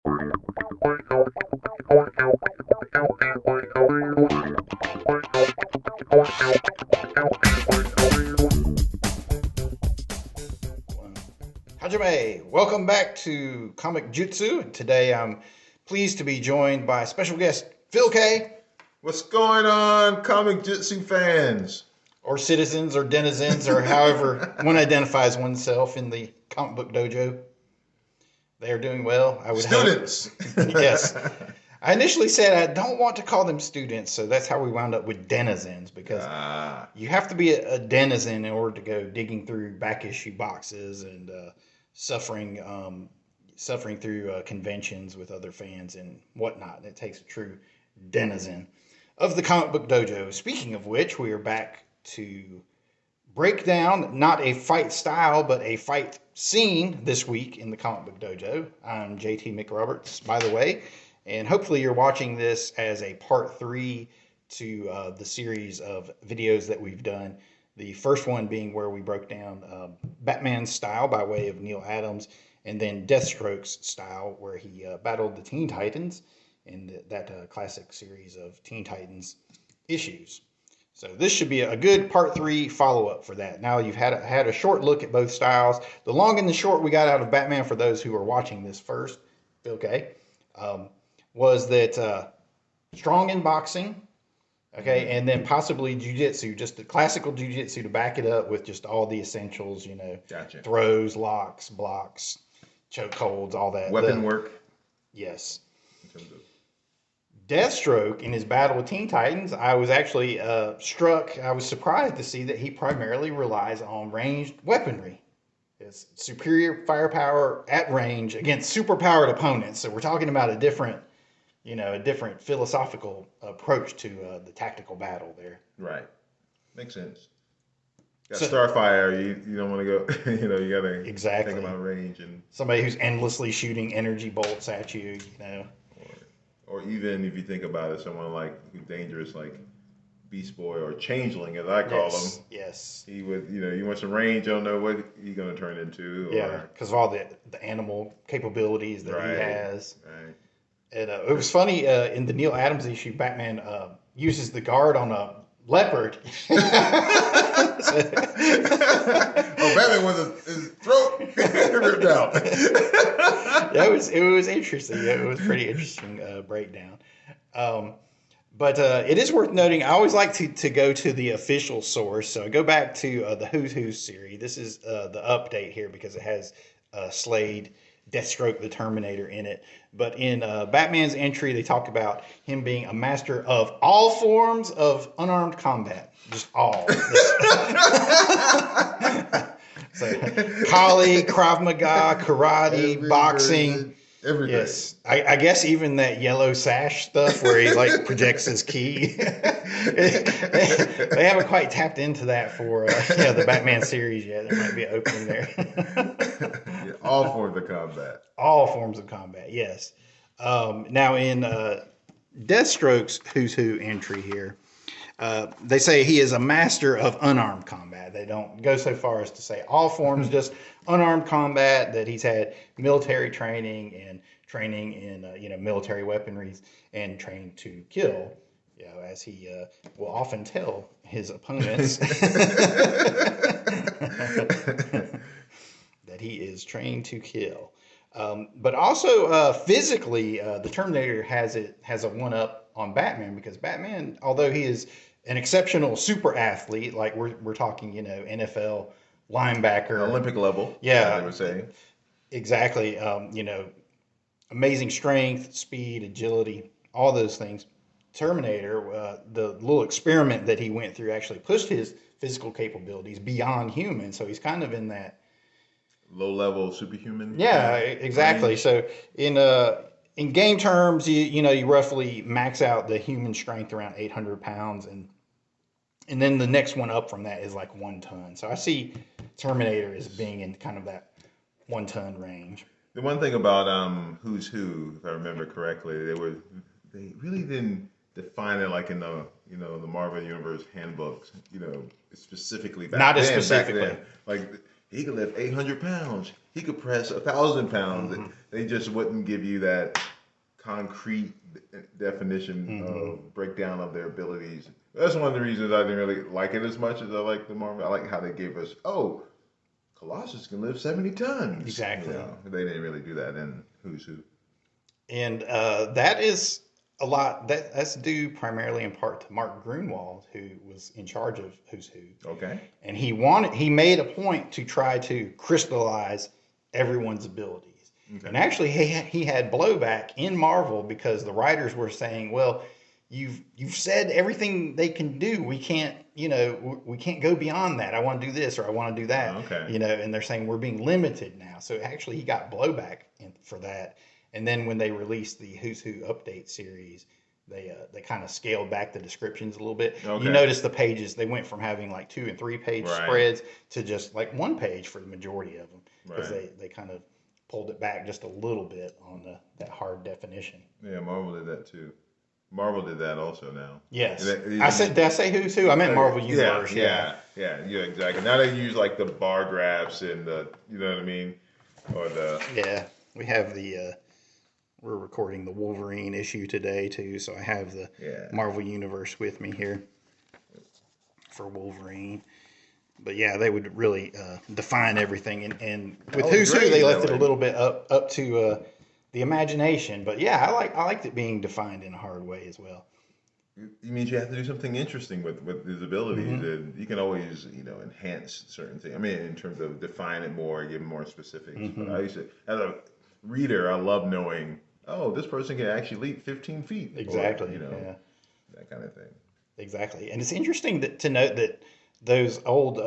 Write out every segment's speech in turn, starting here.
Hajime, welcome back to Comic-Jutsu. Today I'm pleased to be joined by special guest Phil K. What's going on, Comic-Jutsu fans? Or citizens or denizens or however one identifies oneself in the Comic Book Dojo. They are doing well, I would Students. hope. Yes. I initially said I don't want to call them students, so that's how we wound up with denizens, because you have to be a denizen in order to go digging through back issue boxes and suffering through conventions with other fans and whatnot. It takes a true denizen of the Comic Book Dojo. Speaking of which, we are back to break down not a fight style, but a fight scene this week in the Comic Book Dojo. I'm JT McRoberts, by the way, and hopefully you're watching this as a part 3 to the series of videos that we've done. The first one being where we broke down Batman's style by way of Neil Adams, and then Deathstroke's style where he battled the Teen Titans in that classic series of Teen Titans issues. So this should be a good part 3 follow-up for that. Now you've had a short look at both styles. The long and the short we got out of Batman, for those who are watching this first, okay, was that strong in boxing, okay, and then possibly jiu-jitsu, just the classical jiu-jitsu to back it up with just all the essentials, you know, Gotcha. Throws, locks, blocks, chokeholds, all that. Weapon work. Yes. In terms of Deathstroke in his battle with Teen Titans, I was actually I was surprised to see that he primarily relies on ranged weaponry. It's superior firepower at range against superpowered opponents. So we're talking about a different philosophical approach to the tactical battle there. Right. Makes sense. Got Starfire, you don't want to go, you got to think about range. And somebody who's endlessly shooting energy bolts at you, Or even if you think about it, someone like dangerous, like Beast Boy or Changeling, as I call him. Yes. He would, you want some range, you don't know what he's going to turn into. Yeah, because of all the animal capabilities that he has. Right. And it was funny, in the Neil Adams issue, Batman uses the guard on a leopard. Batman was his throat ripped out. It was interesting. It was pretty interesting breakdown. But it is worth noting, I always like to go to the official source. So I go back to the Who's Who series. This is the update here because it has Slade, Deathstroke the Terminator in it. But in Batman's entry, they talk about him being a master of all forms of unarmed combat. Just all. So, Kali, Krav Maga, karate, boxing. Everything. Yes. I guess even that yellow sash stuff where he like projects his key. They haven't quite tapped into that for the Batman series yet. There might be an opening there. All forms of combat. All forms of combat, yes. Now in Deathstroke's Who's Who entry here, they say he is a master of unarmed combat. They don't go so far as to say all forms, just unarmed combat, that he's had military training and training in military weaponry and trained to kill, as he will often tell his opponents that he is trained to kill. But also physically, the Terminator has a one-up on Batman, because Batman, although he is an exceptional super athlete, like we're talking, NFL linebacker, Olympic level. Yeah, they were saying exactly. Amazing strength, speed, agility, all those things. Terminator, the little experiment that he went through actually pushed his physical capabilities beyond human. So he's kind of in that low-level superhuman. Yeah, exactly. Range. So in game terms, you roughly max out the human strength around 800 pounds, and then the next one up from that is like 1 ton. So I see Terminator as being in kind of that 1 ton range. The one thing about Who's Who, if I remember correctly, they really didn't define it like in the the Marvel Universe handbooks, specifically back Not then, as specifically. Like he could lift 800 pounds. He could press 1,000 pounds. They just wouldn't give you that concrete definition of breakdown of their abilities. That's one of the reasons I didn't really like it as much as I like the Marvel. I like how they gave us, Colossus can lift 70 tons. Exactly. They didn't really do that in Who's Who. And that is a lot. That's due primarily in part to Mark Grunwald, who was in charge of Who's Who. Okay. And he made a point to try to crystallize everyone's abilities. Okay. And actually, he had blowback in Marvel because the writers were saying, well, you've said everything they can do. We can't, we can't go beyond that. I want to do this or I want to do that. Okay. And they're saying we're being limited now. So actually, he got blowback for that. And then when they released the Who's Who update series, they kind of scaled back the descriptions a little bit. Okay. You notice the pages, they went from having like 2 and 3 page spreads to just like 1 page for the majority of them because they kind of pulled it back just a little bit on that hard definition. Yeah, Marvel did that too. Marvel did that also now. Yes. Did I say Who's Who? I meant Marvel Universe. Yeah, exactly. Now they use like the bar graphs and you know what I mean? Or we have we're recording the Wolverine issue today too, so I have the Marvel Universe with me here for Wolverine. But yeah, they would really define everything, and with Who's Who, they left it a little bit up to the imagination. But yeah, I liked it being defined in a hard way as well. You mean you have to do something interesting with his abilities, and you can always enhance certain things. I mean, in terms of define it more, give more specifics. But I used to, as a reader, I love knowing, this person can actually leap 15 feet. Exactly. Or, that kind of thing. Exactly, and it's interesting to note that those old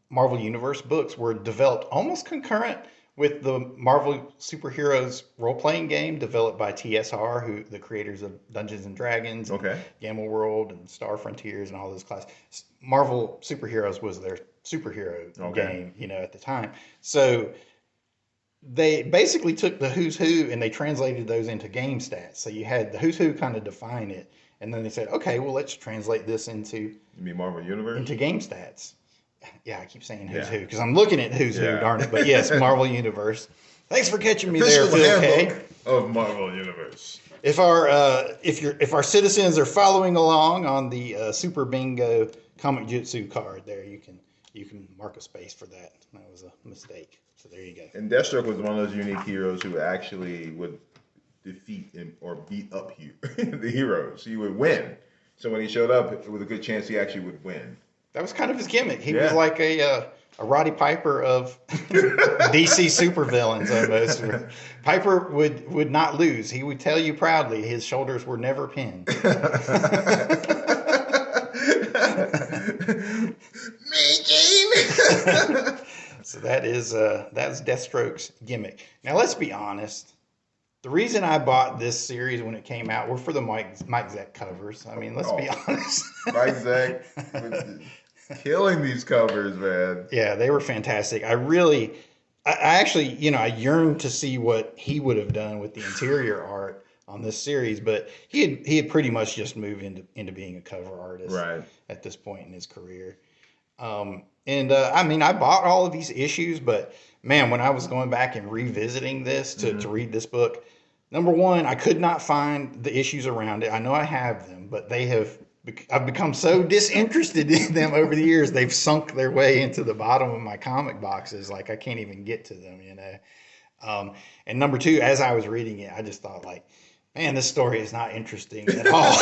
Marvel Universe books were developed almost concurrent with the Marvel Superheroes role-playing game developed by TSR, the creators of Dungeons and Dragons, and Gamma World, and Star Frontiers, and all those classes. Marvel Superheroes was their superhero game, at the time. So they basically took the Who's Who and they translated those into game stats. So you had the Who's Who kind of define it, and then they said, okay, well, let's translate this into... You mean Marvel Universe? Into game stats. Yeah, I keep saying Who's Who because I'm looking at Who's Who, darn it. But yes, Marvel Universe. Thanks for catching me there, Phil K. Of Marvel Universe. If our citizens are following along on the Super Bingo Comic-Jutsu card, there you can mark a space for that. That was a mistake. So there you go. And Deathstroke was one of those unique heroes who actually would defeat or beat up the heroes. He would win. So when he showed up, it was a good chance he actually would win. That was kind of his gimmick. He was like a Roddy Piper of DC supervillains almost. Piper would not lose. He would tell you proudly his shoulders were never pinned. Me, Gene. So that's Deathstroke's gimmick. Now let's be honest. The reason I bought this series when it came out were for the Mike Zeck covers. I mean, let's be honest. Mike Zeck was killing these covers, man. Yeah, they were fantastic. I actually, I yearned to see what he would have done with the interior art on this series, but he had pretty much just moved into being a cover artist at this point in his career. I bought all of these issues, but man, when I was going back and revisiting this to read this book, number one, I could not find the issues around it. I know I have them, but I've become so disinterested in them over the years. They've sunk their way into the bottom of my comic boxes. Like I can't even get to them, And number two, as I was reading it, I just thought man, this story is not interesting at all.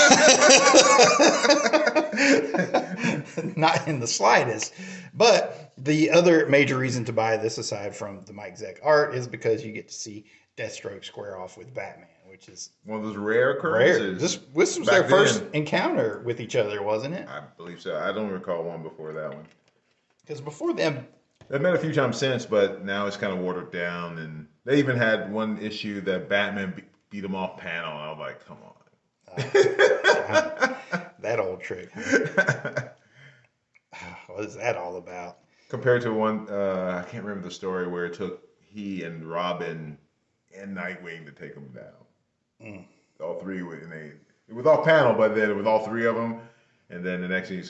Not in the slightest. But the other major reason to buy this, aside from the Mike Zeck art, is because you get to see Deathstroke square off with Batman, which is one of those rare occurrences. This was their first encounter with each other, wasn't it? I believe so. I don't recall one before that one. Because before them... They've met a few times since, but now it's kind of watered down. And they even had one issue that Batman beat him off panel, and I was like, come on. That old trick. Huh? What is that all about? Compared to one, I can't remember the story where it took he and Robin and Nightwing to take him down. All three, it was off panel, but then it was all three of them. And then the next thing you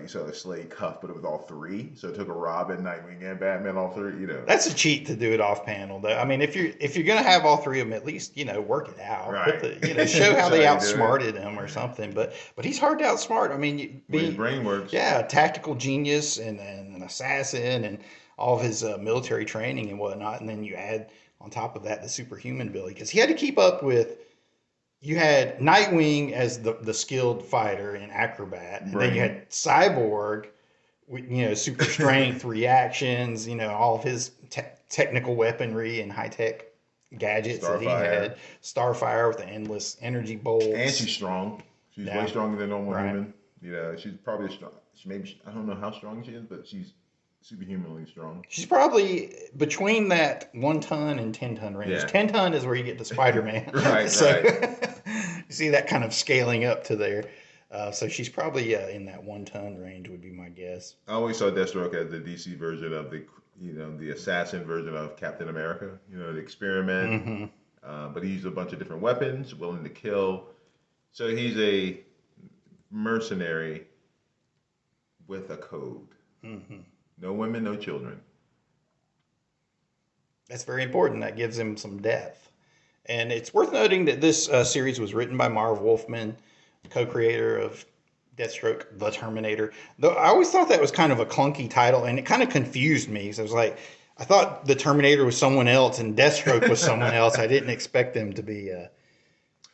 saw the Slade cuff, but it was all three. So it took a Robin, Nightwing, and Batman, all three. That's a cheat to do it off panel, though. I mean, if you're gonna have all three of them, at least work it out. Right. Show how they outsmarted him or something. But he's hard to outsmart. I mean, his brain works. Yeah, tactical genius and an assassin and all of his military training and whatnot, and then you add on top of that the superhuman ability because he had to keep up with. You had Nightwing as the skilled fighter and acrobat, and then you had Cyborg, with super strength, reactions, all of his technical weaponry and high tech gadgets that he had. Starfire with the endless energy bolts, and she's strong. She's way stronger than normal human. She's probably strong. I don't know how strong she is, but she's superhumanly strong. She's probably between that 1 ton and 10 ton range. 10 ton is where you get to Spider-Man. Right. You see that kind of scaling up to there. So she's probably in that 1 ton range would be my guess. I always saw Deathstroke as the DC version of the assassin version of Captain America. The experiment. Mm-hmm. But he used a bunch of different weapons, willing to kill. So he's a mercenary with a code. Mm-hmm. No women, no children. That's very important. That gives him some depth. And it's worth noting that this series was written by Marv Wolfman, co-creator of Deathstroke the Terminator. Though I always thought that was kind of a clunky title, and it kind of confused me. So I thought the Terminator was someone else and Deathstroke was someone else. I didn't expect them to be...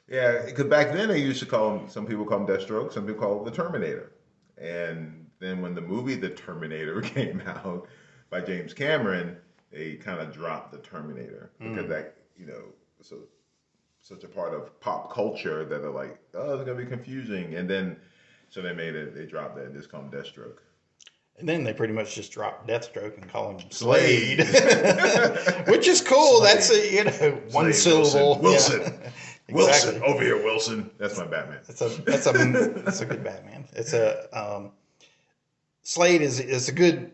Yeah, because back then they used to call him, some people call him Deathstroke, some people call him the Terminator. And then when the movie The Terminator came out by James Cameron, they kind of dropped the Terminator because that, so such a part of pop culture that they're like, oh, it's gonna be confusing. And then so they dropped that and just call him Deathstroke. And then they pretty much just dropped Deathstroke and call him Slade. Which is cool. Slade. That's one syllable. Wilson. Yeah. Wilson, over here, Wilson. That's my Batman. That's a good Batman. It's a Slade is a good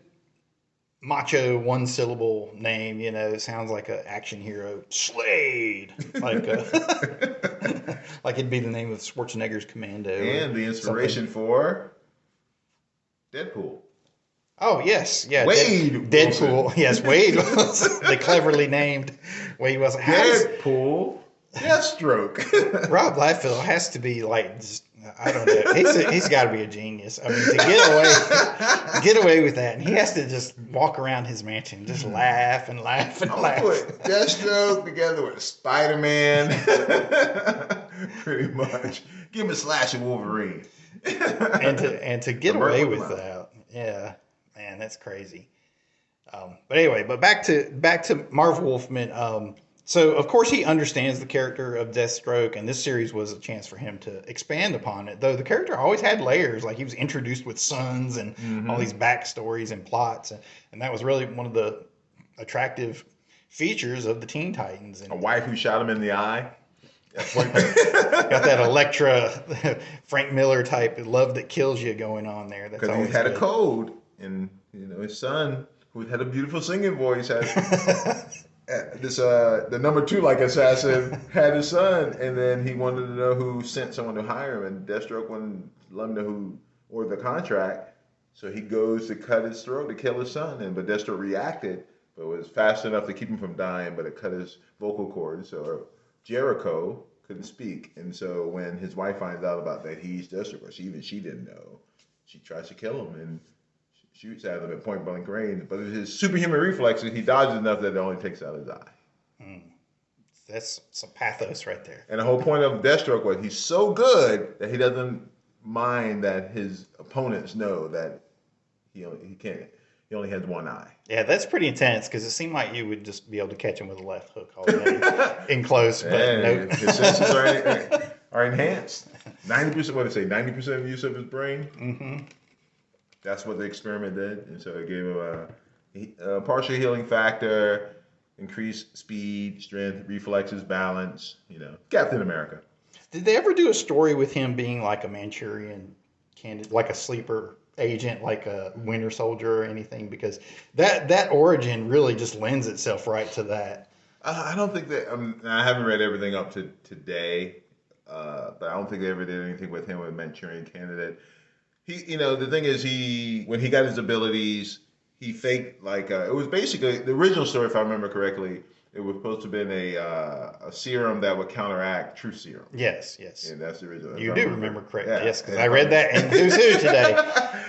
macho 1 syllable name. It sounds like an action hero. Slade, like it'd be the name of Schwarzenegger's Commando. And the inspiration for Deadpool. Oh yes, yeah. Wade Deadpool. Yes, Wade Wilson. They cleverly named Wade Wilson. Deadpool. Deathstroke. Rob Liefeld has to be I don't know. He's got to be a genius. I mean, to get away with that, and he has to just walk around his mansion, and just laugh and laugh and laugh. Put Deathstroke together with Spider-Man. Pretty much. Give him a slash of Wolverine. and to get away with that, yeah, man, that's crazy. But anyway, back to Marv Wolfman. So, of course, he understands the character of Deathstroke, and this series was a chance for him to expand upon it. Though the character always had layers, like he was introduced with sons and all these backstories and plots, and that was really one of the attractive features of the Teen Titans. And a wife who shot him in the eye. Got that Elektra, Frank Miller type love that kills you going on there. Because he had a code, and his son, who had a beautiful singing voice, had... the number 2 assassin had his son, and then he wanted to know who sent someone to hire him, and Deathstroke wouldn't let him know who ordered the contract, so he goes to cut his throat to kill his son, but Deathstroke reacted, but was fast enough to keep him from dying, but it cut his vocal cords, so Jericho couldn't speak, and so when his wife finds out about that he's Deathstroke, or she didn't know, she tries to kill him, and shoots at him at point blank range, but his superhuman reflexes, he dodges enough that it only takes out his eye. That's some pathos right there. And the whole point of Deathstroke was he's so good that he doesn't mind that his opponents know that he only has one eye. Yeah, that's pretty intense because it seemed like you would just be able to catch him with a left hook already in close. But nope. His senses are enhanced. 90%. What did I say? 90% of use of his brain. Mm-hmm. That's what the experiment did, and so it gave him a partial healing factor, increased speed, strength, reflexes, balance. Captain America. Did they ever do a story with him being like a Manchurian candidate, like a sleeper agent, like a Winter Soldier or anything? Because that origin really just lends itself right to that. I don't think that. I haven't read everything up to today. but I don't think they ever did anything with him with Manchurian Candidate. The thing is, when he got his abilities, he faked it was basically the original story, if I remember correctly. It was supposed to have been a serum that would counteract True Serum. Yes. And that's the original. You do remember correctly, yeah. Yes, because I read that in Who's Who today.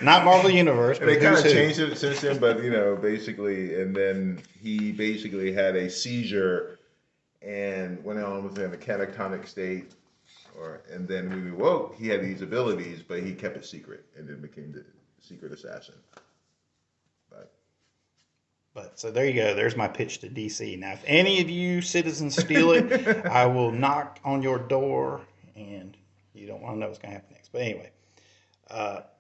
Not Marvel Universe, but they kind of Who's Who. changed it since then, but basically, and then he basically had a seizure and went on within a catatonic state, and then when he woke, he had these abilities, but he kept it secret, and then became the secret assassin. But so there you go. There's my pitch to DC. Now, if any of you citizens steal it, I will knock on your door, and you don't want to know what's going to happen next. But anyway,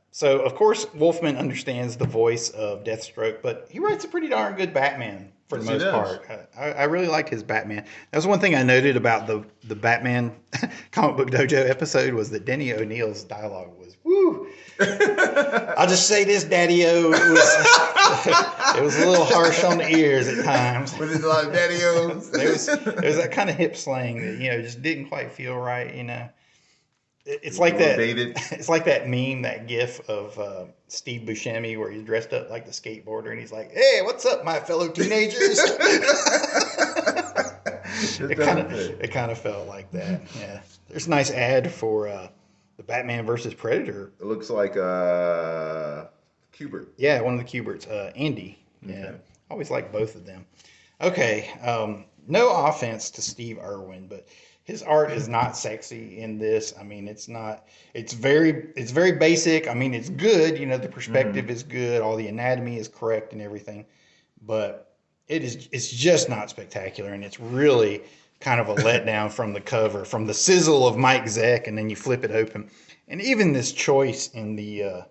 so of course Wolfman understands the voice of Deathstroke, but he writes a pretty darn good Batman for the most part. I really liked his Batman. That was one thing I noted about the Batman Comic Book Dojo episode was that Denny O'Neil's dialogue was woo. I'll just say this, Daddy-O. It was a little harsh on the ears at times. But there's a lot of Daddy-O's. There was that kind of hip slang that just didn't quite feel right. It's like that. It's like that meme, that GIF of Steve Buscemi where he's dressed up like the skateboarder and he's like, "Hey, what's up, my fellow teenagers?" It kind of felt like that. Yeah, there's a nice ad for the Batman versus Predator. It looks like Kubert. Yeah, one of the Kuberts, Andy. Yeah, okay. I always like both of them. Okay, no offense to Steve Irwin, but his art is not sexy in this. I mean, it's not. It's very basic. I mean, it's good. The perspective is good. All the anatomy is correct and everything, but it's just not spectacular, and it's really kind of a letdown from the cover, from the sizzle of Mike Zeck, and then you flip it open, and even this choice in the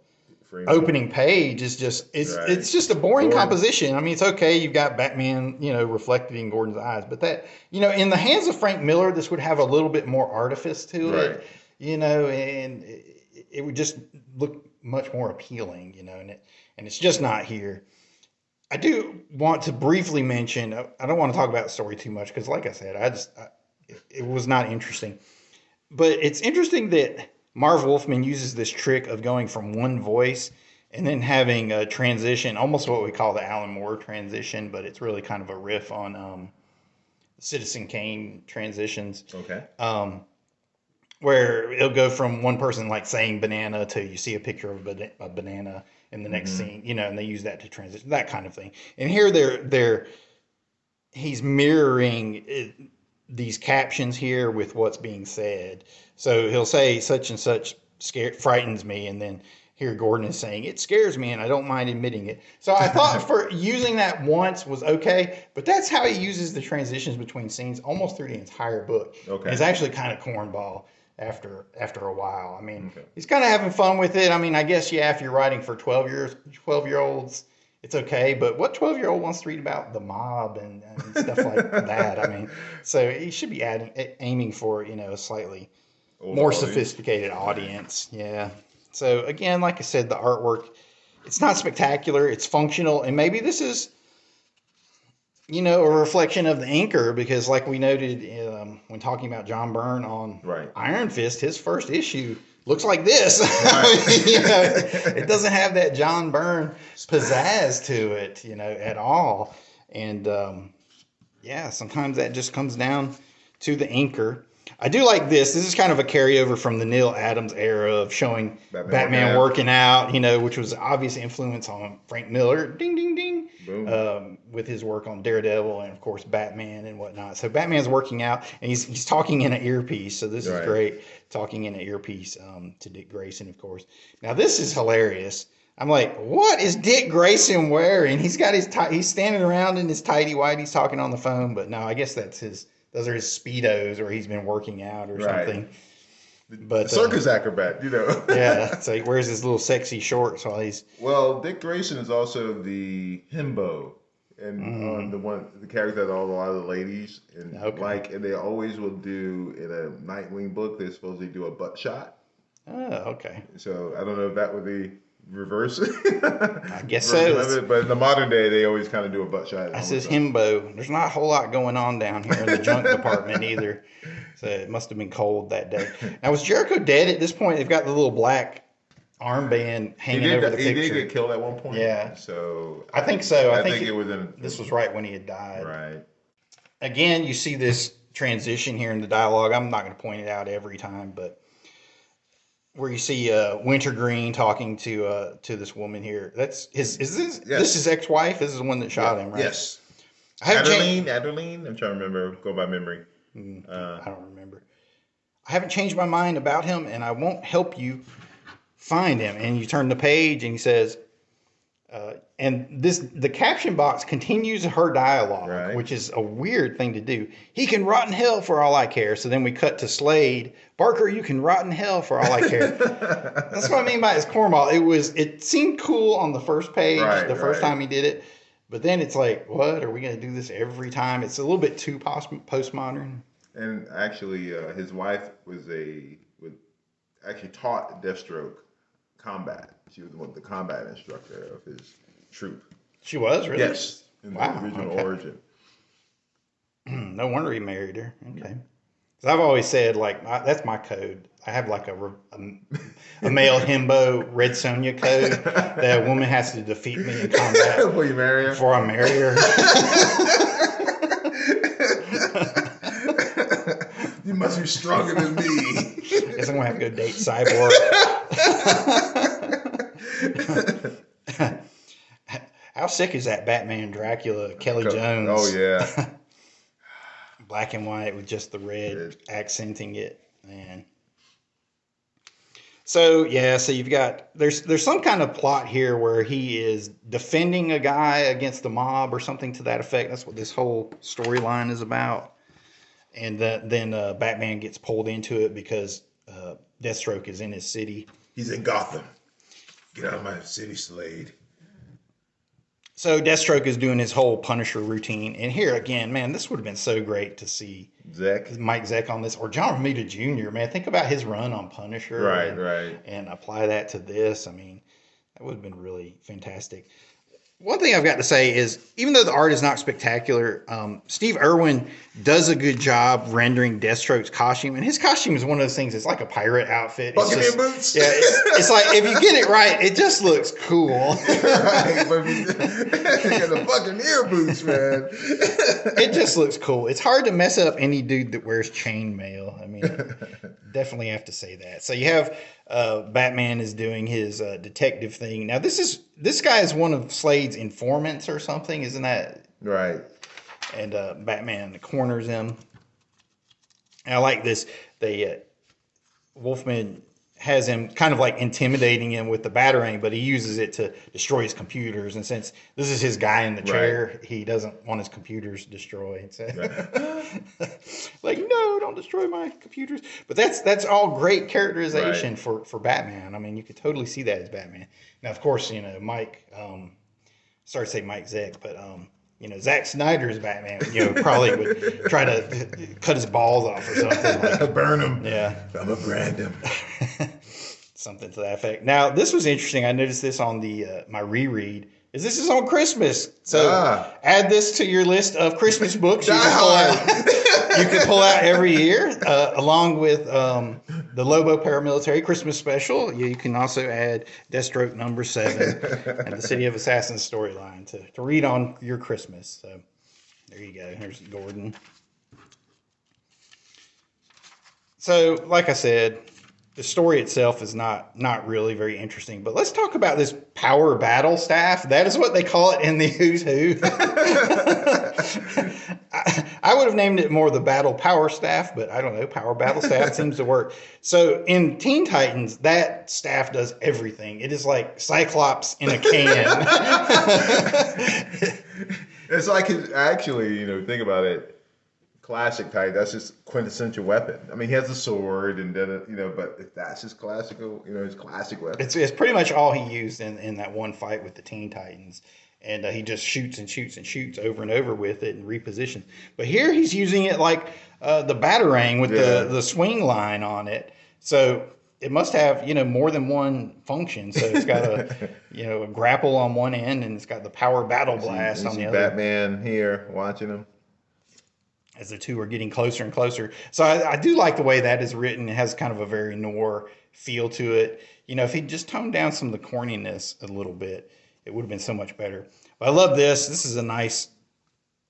opening page is just it's just a boring composition. I mean, it's okay. You've got Batman, reflected in Gordon's eyes, but that in the hands of Frank Miller, this would have a little bit more artifice to it, and it would just look much more appealing, and it's just not here. I do want to briefly mention. I don't want to talk about the story too much because, like I said, it was not interesting. But it's interesting that Marv Wolfman uses this trick of going from one voice and then having a transition, almost what we call the Alan Moore transition, but it's really kind of a riff on Citizen Kane transitions. Okay. Where it'll go from one person like saying banana to you see a picture of a banana in the next scene, and they use that to transition, that kind of thing. And here he's mirroring these captions here with what's being said. So he'll say such and such frightens me, and then here Gordon is saying it scares me and I don't mind admitting it. So I thought for using that once was okay, but that's how he uses the transitions between scenes almost through the entire book. Okay. And it's actually kind of cornball after a while. I mean, he's kind of having fun with it. I mean, I guess, if you're writing for 12-year-olds, it's okay. But what 12-year-old wants to read about the mob and stuff like that? I mean, so he should be aiming for, a slightly more sophisticated audience. Yeah. So again, like I said, the artwork, it's not spectacular. It's functional. And maybe this is, a reflection of the inker, because like we noted when talking about John Byrne on Iron Fist, his first issue looks like this. Right. It doesn't have that John Byrne pizzazz to it, at all. And sometimes that just comes down to the inker. I do like this. This is kind of a carryover from the Neil Adams era of showing Batman working out, which was obvious influence on Frank Miller. Ding, ding, ding. Boom. With his work on Daredevil and, of course, Batman and whatnot. So Batman's working out, and he's talking in an earpiece. So this is great, talking in an earpiece to Dick Grayson, of course. Now, this is hilarious. I'm like, what is Dick Grayson wearing? He's got he's standing around in his tighty-whities talking on the phone, but no, I guess those are his Speedos, or he's been working out or something. But circus acrobat, Yeah, so he wears his little sexy shorts while he's. Well, Dick Grayson is also the himbo, and the character that a lot of the ladies and and they always will do in a Nightwing book. They supposedly do a butt shot. Oh, okay. So I don't know if that would be reverse. I guess so. But in the modern day, they always kind of do a butt shot. That's his himbo. There's not a whole lot going on down here in the junk department either. So it must have been cold that day. Now, was Jericho dead at this point? They've got the little black armband hanging over the picture. He did get killed at one point. Yeah. So I think so. I think it was in. This was right when he had died. Right. Again, you see this transition here in the dialogue. I'm not going to point it out every time, but where you see Wintergreen talking to this woman here. That's his. Is this? Yes. This is his ex-wife. This is the one that shot him, right? Yes. Adeline. I'm trying to remember. Go by memory. I don't remember. I haven't changed my mind about him, and I won't help you find him. And you turn the page, and he says, and the caption box continues her dialogue, right, which is a weird thing to do. He can rot in hell for all I care. So then we cut to Slade. Barker, you can rot in hell for all I care. That's what I mean by his cornball. It seemed cool on the first page, the first time he did it. But then it's like, what? Are we going to do this every time? It's a little bit too postmodern. And actually, his wife actually taught Deathstroke combat. She was the combat instructor of his troop. She was, really? Yes, in the original origin. No wonder he married her. Okay. Because I've always said, like, that's my code. I have like a male himbo Red Sonja code that a woman has to defeat me in combat before you marry her. Before I marry her. You must be stronger than me. Guess I'm gonna have to go date Cyborg. How sick is that Batman Dracula Kelly Jones? Oh yeah. Black and white with just the red accenting it, man. So you've got there's some kind of plot here where he is defending a guy against the mob or something to that effect. That's what this whole storyline is about. And then Batman gets pulled into it because Deathstroke is in his city. He's in Gotham. Get out of my city, Slade. So Deathstroke is doing his whole Punisher routine. And here again, man, this would have been so great to see Mike Zeck on this. Or John Romita Jr., man. Think about his run on Punisher. Right. And apply that to this. I mean, that would have been really fantastic. One thing I've got to say is, even though the art is not spectacular, Steve Irwin does a good job rendering Deathstroke's costume. And his costume is one of those things, it's like a pirate outfit. Buccaneer boots? Yeah, it's like, if you get it right, it just looks cool. Right, but you got the Buccaneer boots, man. It just looks cool. It's hard to mess up any dude that wears chainmail. I mean, definitely have to say that. So you have Batman is doing his detective thing. Now, this guy is one of Slade's informants or something, isn't that right? And Batman corners him. And I like this. Wolfman has him kind of like intimidating him with the batarang, but he uses it to destroy his computers. And since this is his guy in the chair, he doesn't want his computers destroyed. So like, no, don't destroy my computers. But that's all great characterization for Batman. I mean, you could totally see that as Batman. Now, of course, Mike, sorry to say Mike Zeck, but Zack Snyder's Batman, probably would try to cut his balls off or something. Like, burn him. Yeah. I'm going to brand him. Something to that effect. Now, this was interesting. I noticed this on my reread. This is on Christmas. So add this to your list of Christmas books you can pull out every year, along with the Lobo Paramilitary Christmas Special. You can also add Deathstroke number 7 and the City of Assassins storyline to read on your Christmas. So there you go. Here's Gordon. So, like I said, the story itself is not really very interesting, but let's talk about this power battle staff. That is what they call it in the Who's Who. I would have named it more the battle power staff, but I don't know. Power battle staff seems to work. So in Teen Titans, that staff does everything. It is like Cyclops in a can. It's like actually, think about it. Classic type. That's his quintessential weapon. I mean, he has a sword, and then but if that's his classical, his classic weapon. It's pretty much all he used in that one fight with the Teen Titans, and he just shoots and shoots and shoots over and over with it and repositions. But here he's using it like the batarang with the swing line on it. So it must have more than one function. So it's got a grapple on one end, and it's got the power battle blast on the other. Batman here watching him. as the two are getting closer and closer. So I do like the way that is written. It has kind of a very noir feel to it. You know, if he just toned down some of the corniness a little bit, it would have been so much better. But I love this. This is a nice,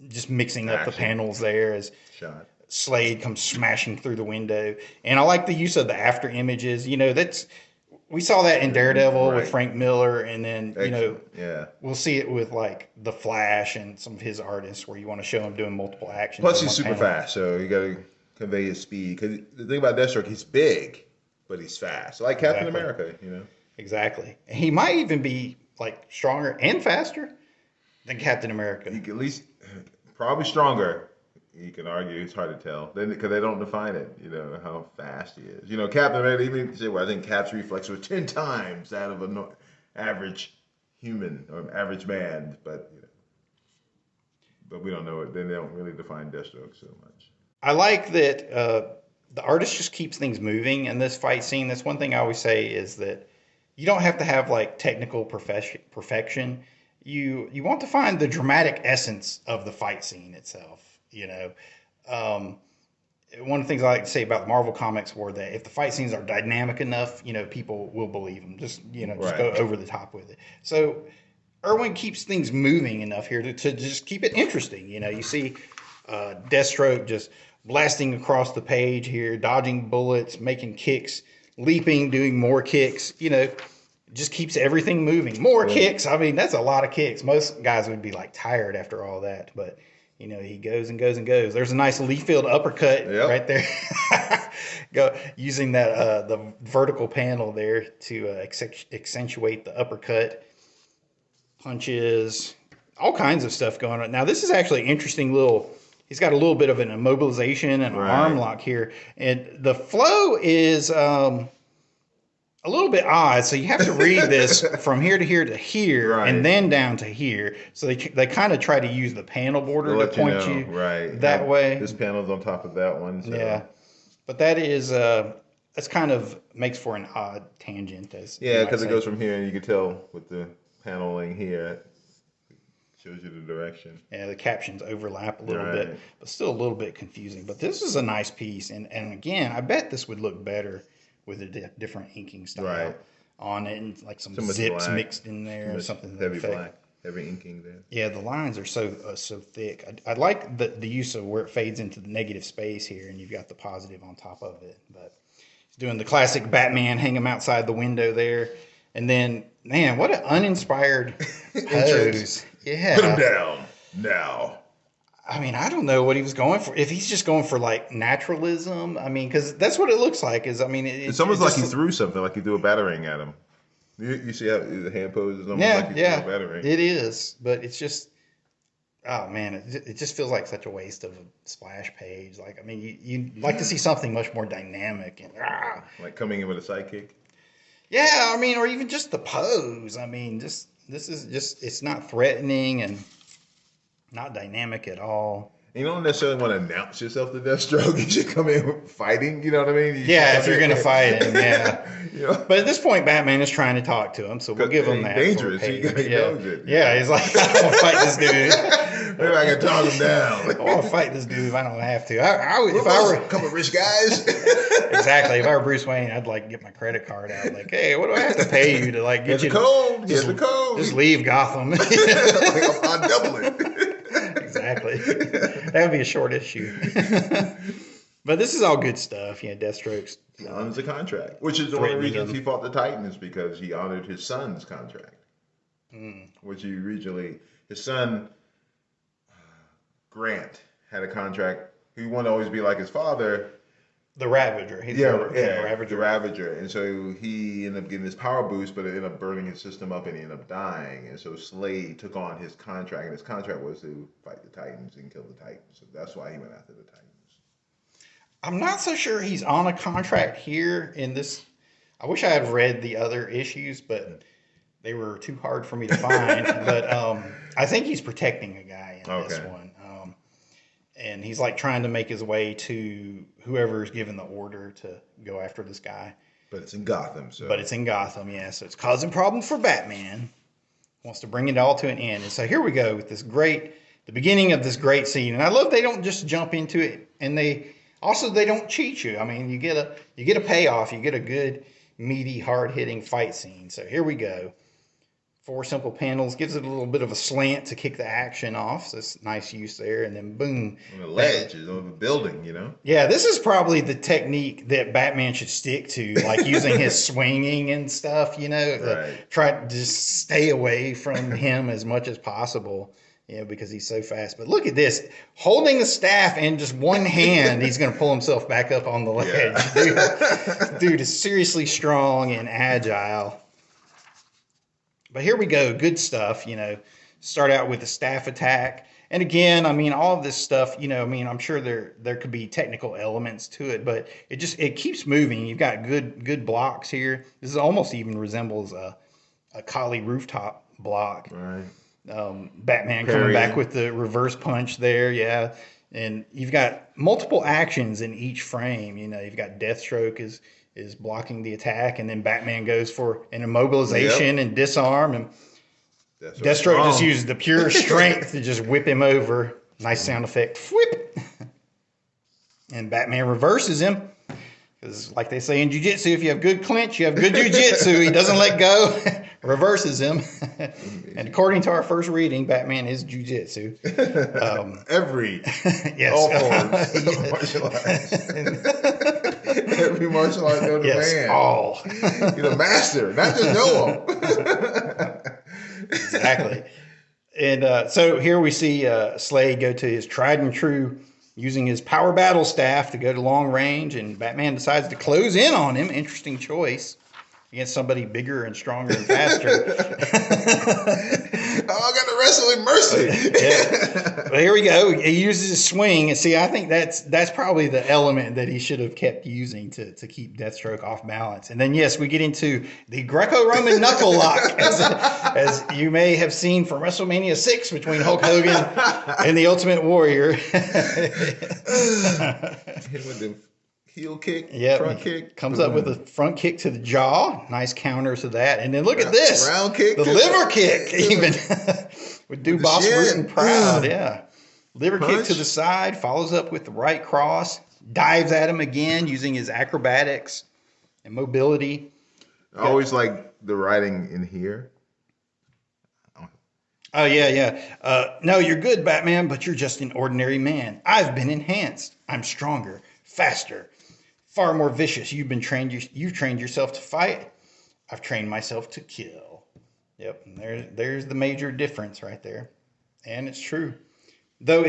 just mixing up the panels there as Slade comes smashing through the window. And I like the use of the after images. You know, we saw that in Daredevil with Frank Miller, and then, you know, we'll see it with like The Flash and some of his artists where you want to show him doing multiple actions. Plus, he's super fast, so you got to convey his speed. Because the thing about Deathstroke, he's big, but he's fast. Like Captain America, you know. Exactly. He might even be like stronger and faster than Captain America. He can at least, probably stronger. You can argue it's hard to tell because they don't define it. You know how fast he is. You know, Captain America. Even say, well, I think Cap's reflex was 10 times that of an average human or average man. But you know, but we don't know it. Then they don't really define Deathstroke so much. I like that the artist just keeps things moving in this fight scene. That's one thing I always say is that you don't have to have like technical perfection. You want to find the dramatic essence of the fight scene itself. You know, one of the things I like to say about the Marvel comics were that if the fight scenes are dynamic enough, you know, people will believe them. Just go over the top with it. So Irwin keeps things moving enough here to just keep it interesting. You know, you see Deathstroke just blasting across the page here, dodging bullets, making kicks, leaping, doing more kicks. You know, just keeps everything moving. More kicks. I mean, that's a lot of kicks. Most guys would be like tired after all that, but. You know, he goes and goes and goes. There's a nice Lee-Field uppercut right there. Using that the vertical panel there to accentuate the uppercut. Punches. All kinds of stuff going on. Now, this is actually an interesting he's got a little bit of an immobilization and an arm lock here. And the flow is a little bit odd, so you have to read this from here to here to here, and then down to here. So they kind of try to use the panel border to point you that way. This panel's on top of that one. So. Yeah, but that is that's kind of makes for an odd tangent. Because it goes from here, and you can tell with the paneling here, it shows you the direction. Yeah, the captions overlap a little bit, but still a little bit confusing. But this is a nice piece, and again, I bet this would look better with a different inking style on it, and like some zips mixed in there or something. Heavy black, heavy inking there. Yeah, the lines are so thick. I like the use of where it fades into the negative space here, and you've got the positive on top of it. But he's doing the classic Batman, hang him outside the window there, and then man, what an uninspired pose! Yeah, put him down now. I mean, I don't know what he was going for. If he's just going for like naturalism, I mean, because that's what it looks like. It's almost like he threw something, like he threw a batarang at him. You see how the hand pose is almost like he threw a batarang. It is, but it's just, oh man, it just feels like such a waste of a splash page. Like, I mean, you'd like to see something much more dynamic and like coming in with a sidekick. Yeah, I mean, or even just the pose. I mean, this is just it's not threatening and. Not dynamic at all. You don't necessarily want to announce yourself to Deathstroke. You should come in fighting. You know what I mean? If you're going to fight him, you know? But at this point, Batman is trying to talk to him, so we'll give him that. Dangerous. He knows it. Yeah, he's like, I want to fight this dude. Maybe I can talk him down. I want to fight this dude if I don't have to. If I were a couple of rich guys. Exactly. If I were Bruce Wayne, I'd like get my credit card out. Like, hey, what do I have to pay you to like get you? Here's the code. Just leave Gotham. I'll double it. Exactly. That would be a short issue. But this is all good stuff. Yeah, Deathstroke's. He honors the contract, which is one of the reasons he fought the Titans, because he honored his son's contract. Which he originally, his son, Grant, had a contract. He wanted to always be like his father. The Ravager. Ravager. The Ravager. And so he ended up getting this power boost, but it ended up burning his system up and he ended up dying. And so Slade took on his contract, and his contract was to fight the Titans and kill the Titans. So that's why he went after the Titans. I'm not so sure he's on a contract here in this. I wish I had read the other issues, but they were too hard for me to find. But I think he's protecting a guy in this one. And he's like trying to make his way to whoever's given the order to go after this guy. But it's in Gotham, So it's causing problems for Batman. Wants to bring it all to an end. And so here we go with this great the beginning of this great scene. And I love they don't just jump into it, and they don't cheat you. I mean, you get a payoff. You get a good, meaty, hard-hitting fight scene. So here we go. 4 simple panels, gives it a little bit of a slant to kick the action off. So it's nice use there. And then boom. On the ledge, on the building, you know? Yeah, this is probably the technique that Batman should stick to, like using his swinging and stuff, you know? Right. Try to just stay away from him as much as possible, you know, because he's so fast. But look at this. Holding the staff in just one hand, he's going to pull himself back up on the ledge. Yeah. Dude is seriously strong and agile. But here we go. Good stuff, you know. Start out with a staff attack. And again, I mean, all of this stuff, you know, I mean, I'm sure there could be technical elements to it, but it keeps moving. You've got good blocks here. This is almost even resembles a collie rooftop block. Right. Batman coming back with the reverse punch there, yeah. And you've got multiple actions in each frame. You know, you've got Deathstroke is blocking the attack, and then Batman goes for an immobilization and disarm, and Deathstroke just uses the pure strength to just whip him over. Nice sound effect. Whip. And Batman reverses him. Because like they say in jiu-jitsu, if you have good clinch, you have good jiu-jitsu. He doesn't let go, reverses him. And according to our first reading, Batman is jiu-jitsu. Yes. All forms of martial arts. Every martial art known to man. All. You're the master, not just know him. Exactly. And so here we see Slade go to his tried and true, using his power battle staff to go to long range, and Batman decides to close in on him. Interesting choice against somebody bigger and stronger and faster. I got the wrestling mercy. Yeah. But here we go. He uses his swing, and see, I think that's probably the element that he should have kept using to keep Deathstroke off balance. And then yes, we get into the Greco-Roman knuckle lock, as you may have seen from WrestleMania 6 between Hulk Hogan and the Ultimate Warrior. Hit with the heel kick, front kick. Comes up with a front kick to the jaw. Nice counter to that. And then look at this. Round kick. The liver kick, even. With Boss rooting proud. Yeah. Liver kick to the side. Follows up with the right cross. Dives at him again using his acrobatics and mobility. I always like the writing in here. Oh, yeah. No, you're good, Batman, but you're just an ordinary man. I've been enhanced. I'm stronger, faster, far more vicious. You've trained yourself to fight. I've trained myself to kill. Yep, and there's the major difference right there. And it's true. Though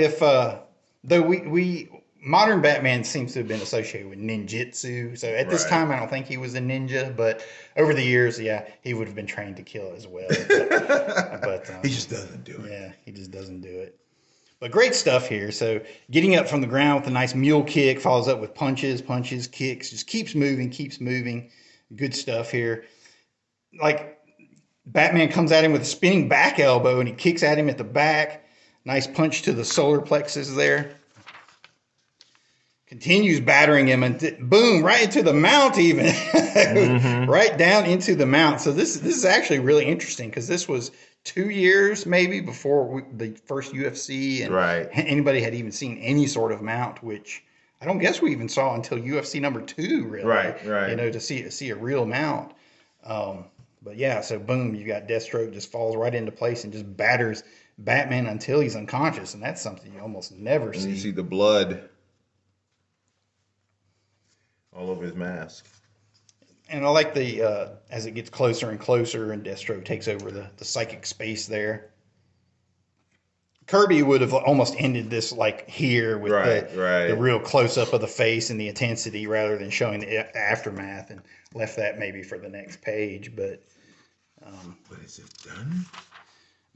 we modern Batman seems to have been associated with ninjutsu. So at this time, I don't think he was a ninja, but over the years, yeah, he would have been trained to kill as well. But he just doesn't do it. Yeah, he just doesn't do it. But great stuff here. So getting up from the ground with a nice mule kick, follows up with punches, kicks, just keeps moving. Good stuff here. Like Batman comes at him with a spinning back elbow, and he kicks at him at the back. Nice punch to the solar plexus there. Continues battering him, and boom, right into the mount even. Right down into the mount. So this is actually really interesting, because this was 2 years maybe before the first UFC, and anybody had even seen any sort of mount, which I don't guess we even saw until UFC number 2, really. Right. You know, to see a real mount. But yeah, so boom, you got Deathstroke just falls right into place and just batters Batman until he's unconscious, and that's something you almost never see. You see the blood all over his mask. And I like the as it gets closer and closer, and Deathstroke takes over the psychic space there. Kirby would have almost ended this like here with the real close up of the face and the intensity, rather than showing the aftermath, and left that maybe for the next page. But is it done?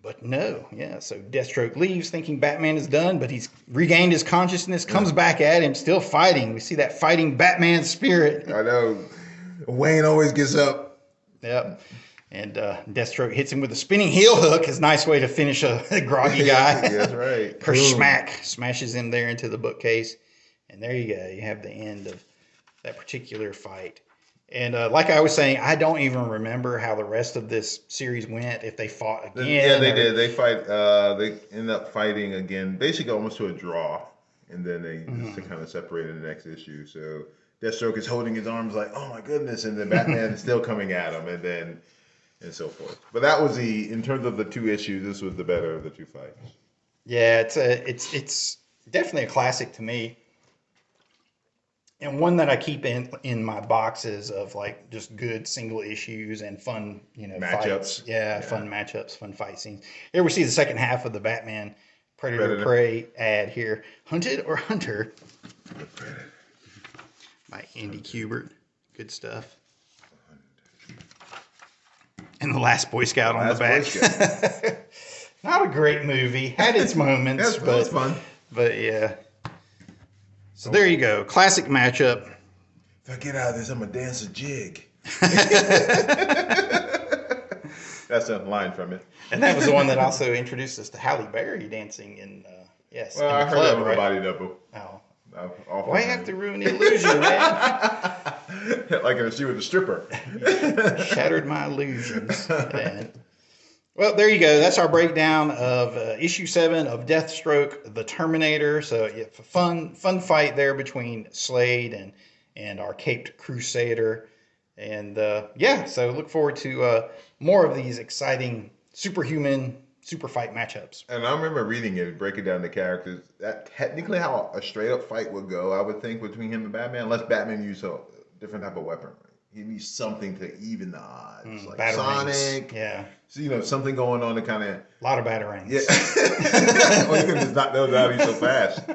But no, yeah. So Deathstroke leaves thinking Batman is done, but he's regained his consciousness, comes back at him, still fighting. We see that fighting Batman spirit. I know. Wayne always gets up. Yep. And Deathstroke hits him with a spinning heel hook. His nice way to finish a groggy guy. That's right. Smashes him there into the bookcase. And there you go. You have the end of that particular fight. And like I was saying, I don't even remember how the rest of this series went. If they fought again, yeah, they did. They fight. They end up fighting again, basically almost to a draw, and then they just kind of separated in the next issue. So Deathstroke is holding his arms like, "Oh my goodness," and then Batman is still coming at him, and so forth. But that was in terms of the two issues, this was the better of the two fights. Yeah, it's definitely a classic to me. And one that I keep in my boxes of like just good single issues and fun, matchups. Yeah, fun matchups, fun fight scenes. Here we see the second half of the Batman Predator Prey ad here. Hunted or Hunter? By Andy Kubert. Good stuff. And The Last Boy Scout on the back. Not a great movie. Had its moments. But it was fun. But yeah. So there you go. Classic matchup. If I get out of this, I'm going to dance a jig. That's a line from it. And that was the one that also introduced us to Halle Berry dancing in, yes. Well, in the I heard club, of right? a body double. Oh. Why have to ruin the illusion, man? Like she was a stripper. Shattered my illusions. Man. Well, there you go. That's our breakdown of issue 7 of Deathstroke the Terminator. So yeah, fun fight there between Slade and our caped Crusader. And so look forward to more of these exciting superhuman super fight matchups. And I remember reading it, breaking down the characters. That technically how a straight up fight would go, I would think, between him and Batman, unless Batman used a different type of weapon. He needs something to even the odds, like batarangs. Sonic. Yeah. So, something going on to kind of... A lot of batarangs. Yeah. Well, you could just knock those out so fast.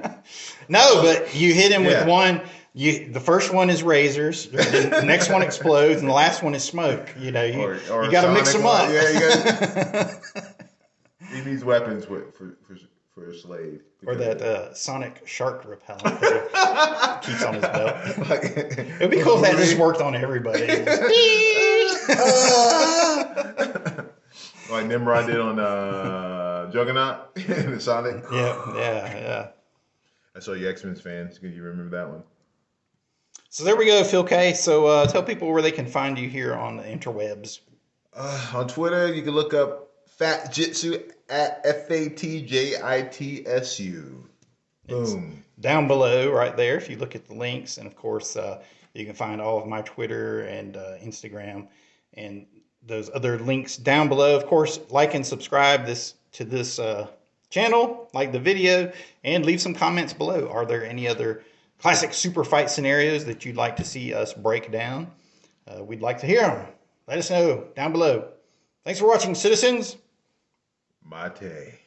No, but you hit him with one. The first one is razors. The next one explodes, and the last one is smoke. You got to mix them up. Yeah, you got. He needs weapons for a Slade. Or that sonic shark repellent that he keeps on his belt. It would be cool if that just worked on everybody. Like Nimrod did on Juggernaut and Sonic. Yeah. I saw you X-Men fans. Can you remember that one? So there we go, Phil K. So tell people where they can find you here on the interwebs. On Twitter, you can look up Fatjitsu at FATJITSU. Boom. It's down below right there if you look at the links. And of course, you can find all of my Twitter and Instagram and those other links down below. Of course, like and subscribe to this channel, like the video, and leave some comments below. Are there any other classic super fight scenarios that you'd like to see us break down? We'd like to hear them. Let us know down below. Thanks for watching, citizens. Mate.